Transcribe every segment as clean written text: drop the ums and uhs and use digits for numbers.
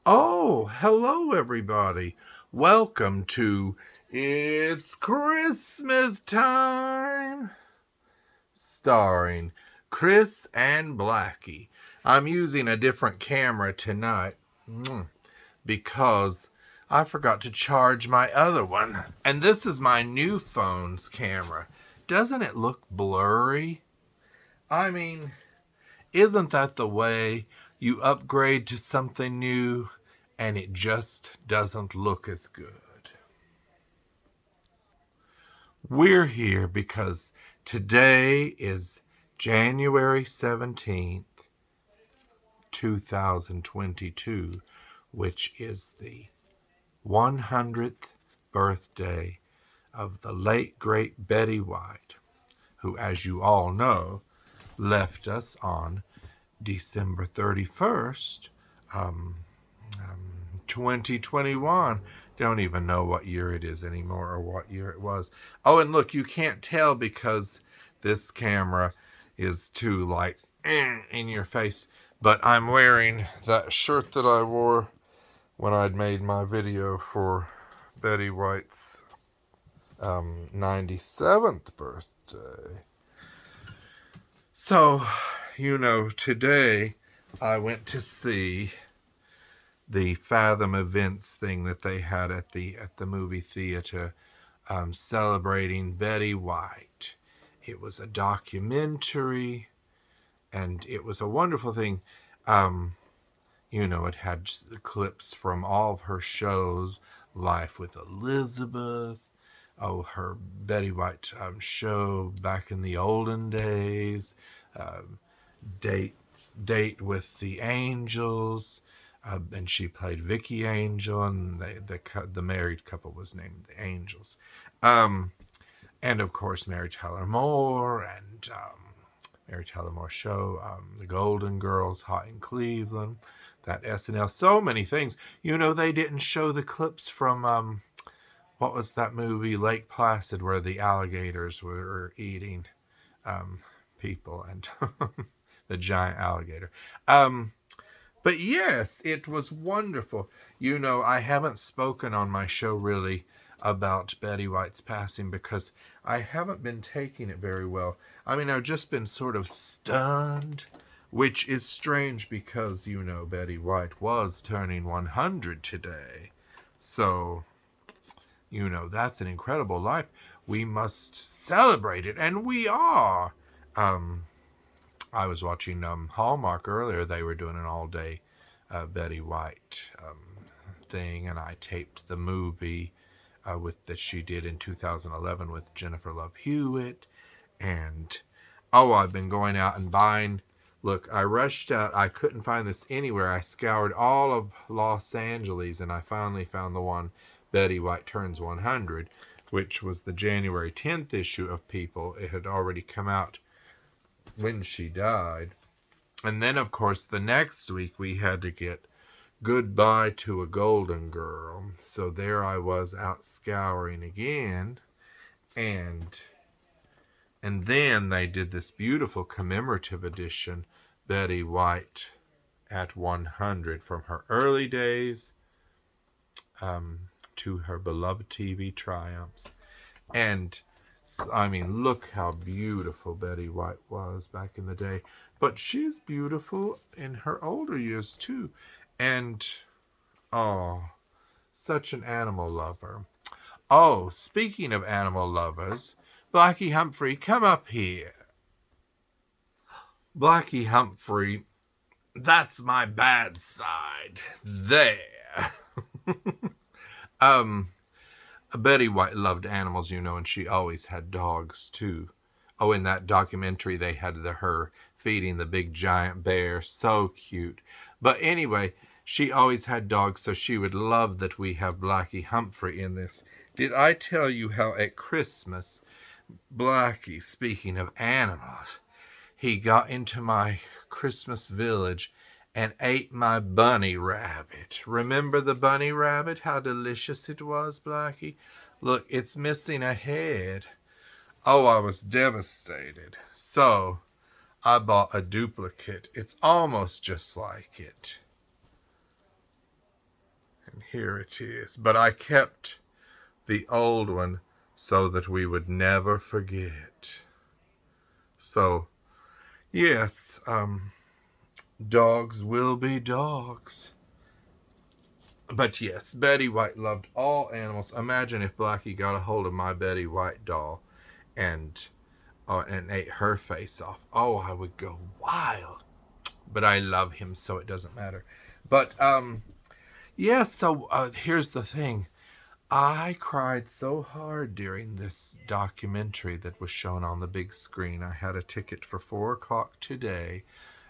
Oh, hello everybody. Welcome to It's Christmas Time, starring Chris and Blackie. I'm using a different camera tonight because I forgot to charge my other one. And this is my new phone's camera. Doesn't it look blurry? I mean, isn't that the way you upgrade to something new and it just doesn't look as good? We're here because today is January 17th, 2022, which is the 100th birthday of the late great Betty White, who, as you all know, left us on December 31st, 2021. Don't even know what year it is anymore or what year it was. Oh, and look, you can't tell because this camera is too like in your face. But I'm wearing that shirt that I wore when I'd made my video for Betty White's 97th birthday. So, today I went to see the Fathom Events thing that they had at the movie theater, celebrating Betty White. It was a documentary, and it was a wonderful thing. It had clips from all of her shows, Life with Elizabeth, her Betty White show back in the olden days, Date with the Angels, and she played Vicky Angel, and the married couple was named the Angels. And of course, Mary Tyler Moore and Mary Tyler Moore show, The Golden Girls, Hot in Cleveland, that SNL, so many things. They didn't show the clips from what was that movie, Lake Placid, where the alligators were eating people and the giant alligator. But yes, it was wonderful. I haven't spoken on my show really about Betty White's passing because I haven't been taking it very well. I mean, I've just been sort of stunned, which is strange because, Betty White was turning 100 today. So, that's an incredible life. We must celebrate it, and we are. I was watching Hallmark earlier. They were doing an all-day Betty White thing, and I taped the movie that she did in 2011 with Jennifer Love Hewitt. And I've been going out and buying. Look, I rushed out. I couldn't find this anywhere. I scoured all of Los Angeles, and I finally found the one, Betty White Turns 100, which was the January 10th issue of People. It had already come out when she died. And then, of course, the next week we had to get Goodbye to a Golden Girl. So there I was out scouring again. And then they did this beautiful commemorative edition, Betty White at 100, from her early days to her beloved TV triumphs. And I mean, look how beautiful Betty White was back in the day. But she's beautiful in her older years, too. And, such an animal lover. Oh, speaking of animal lovers, Blackie Humphrey, come up here. Blackie Humphrey, that's my bad side. There. Betty White loved animals, and she always had dogs, too. Oh, in that documentary, they had her feeding the big giant bear. So cute. But anyway, she always had dogs, so she would love that we have Blackie Humphrey in this. Did I tell you how at Christmas, Blackie, speaking of animals, he got into my Christmas village and ate my bunny rabbit. Remember the bunny rabbit? How delicious it was, Blackie? Look, it's missing a head. Oh, I was devastated. So, I bought a duplicate. It's almost just like it. Here it is. But I kept the old one so that we would never forget. So, yes, dogs will be dogs. But yes, Betty White loved all animals. Imagine if Blackie got a hold of my Betty White doll and ate her face off. Oh, I would go wild. But I love him, so it doesn't matter. But yeah. So here's the thing. I cried so hard during this documentary that was shown on the big screen. I had a ticket for 4 o'clock today,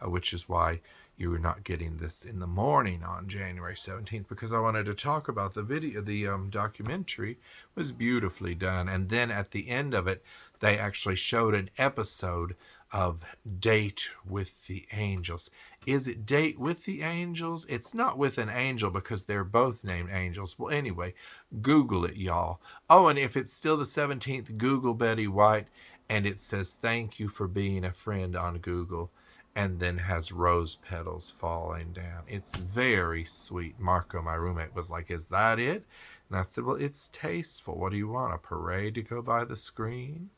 which is why you were not getting this in the morning on January 17th, because I wanted to talk about the video. The documentary was beautifully done. And then at the end of it, they actually showed an episode of Date with the Angels. Is it Date with the Angels? It's not with an angel because they're both named Angels. Well, anyway, Google it, y'all. Oh, and if it's still the 17th, Google Betty White, and it says, "Thank you for being a friend" on Google, and then has rose petals falling down. It's very sweet. Marco, my roommate, was like, "Is that it?" And I said, "Well, it's tasteful. What do you want, a parade to go by the screen?"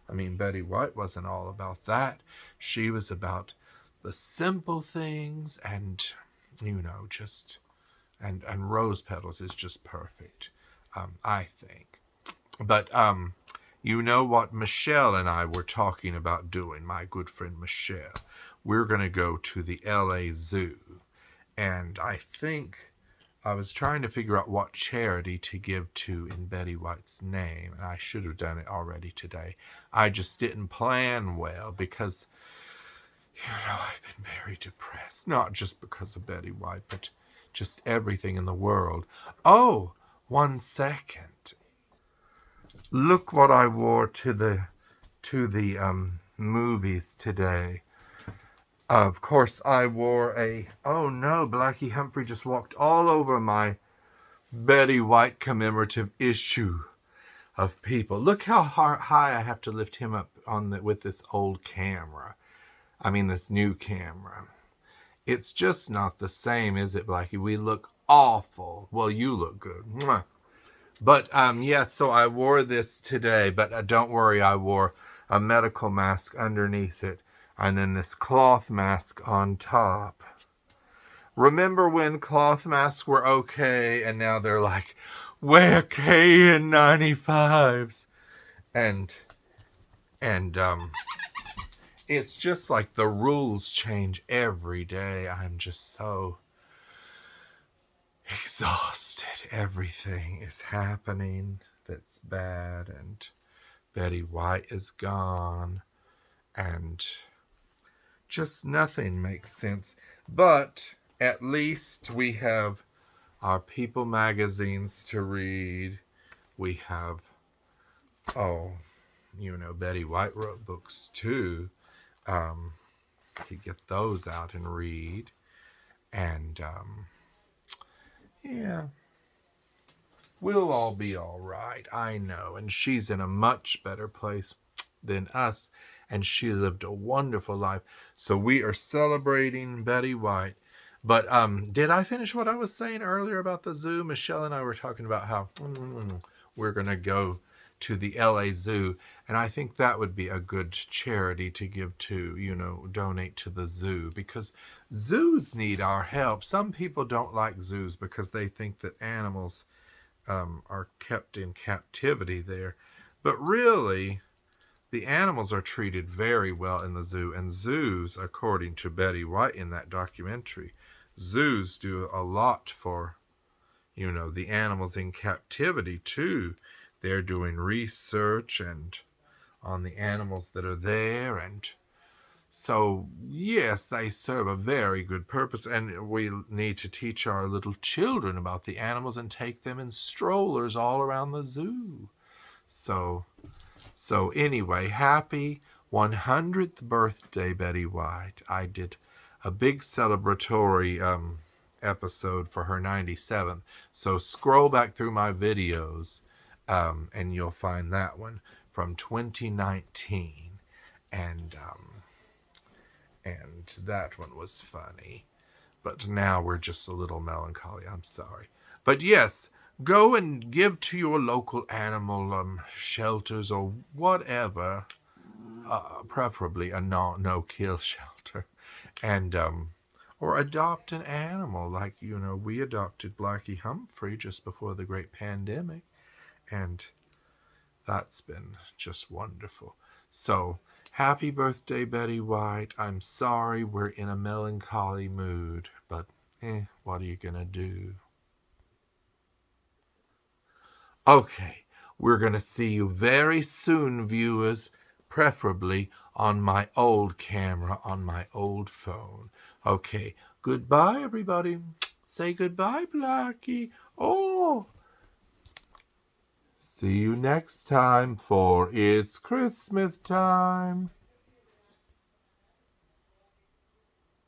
I mean, Betty White wasn't all about that. She was about the simple things, and, just, and rose petals is just perfect, I think. But, you know what Michelle and I were talking about doing, my good friend Michelle? We're going to go to the LA Zoo. And I think I was trying to figure out what charity to give to in Betty White's name. And I should have done it already today. I just didn't plan well because, I've been very depressed. Not just because of Betty White, but just everything in the world. Oh, 1 second. Look what I wore to the movies today. Of course, I wore oh no, Blackie Humphrey just walked all over my Betty White commemorative issue of people. Look how high I have to lift him up with this old camera. I mean, this new camera. It's just not the same, is it, Blackie? We look awful. Well, you look good. Mwah. But, so I wore this today, but don't worry, I wore a medical mask underneath it, and then this cloth mask on top. Remember when cloth masks were okay, and now they're like, wear KN95s? And it's just like the rules change every day. I'm just so exhausted. Everything is happening that's bad, and Betty White is gone, and just nothing makes sense. But at least we have our People magazines to read. We have, Betty White wrote books too. Could get those out and read. And, yeah, we'll all be all right, I know. And she's in a much better place than us, and she lived a wonderful life. So we are celebrating Betty White. But did I finish what I was saying earlier about the zoo? Michelle and I were talking about how we're going to go to the LA Zoo, and I think that would be a good charity to give to, donate to the zoo, because zoos need our help. Some people don't like zoos because they think that animals are kept in captivity there. But really, the animals are treated very well in the zoo. And zoos, according to Betty White in that documentary, zoos do a lot for, the animals in captivity too. They're doing research and on the animals that are there. And so, yes, they serve a very good purpose, and we need to teach our little children about the animals and take them in strollers all around the zoo. So anyway, happy 100th birthday, Betty White. I did a big celebratory episode for her 97th. So scroll back through my videos, and you'll find that one from 2019. And that one was funny. But now we're just a little melancholy. I'm sorry. But yes, go and give to your local animal shelters or whatever, preferably a no kill shelter, and or adopt an animal like we adopted Blackie Humphrey just before the great pandemic, and that's been just wonderful. So, happy birthday, Betty White. I'm sorry we're in a melancholy mood, but what are you gonna do? Okay, we're gonna see you very soon, viewers, preferably on my old camera, on my old phone. Okay, goodbye, everybody. Say goodbye, Blackie. Oh, see you next time, for it's Christmas time.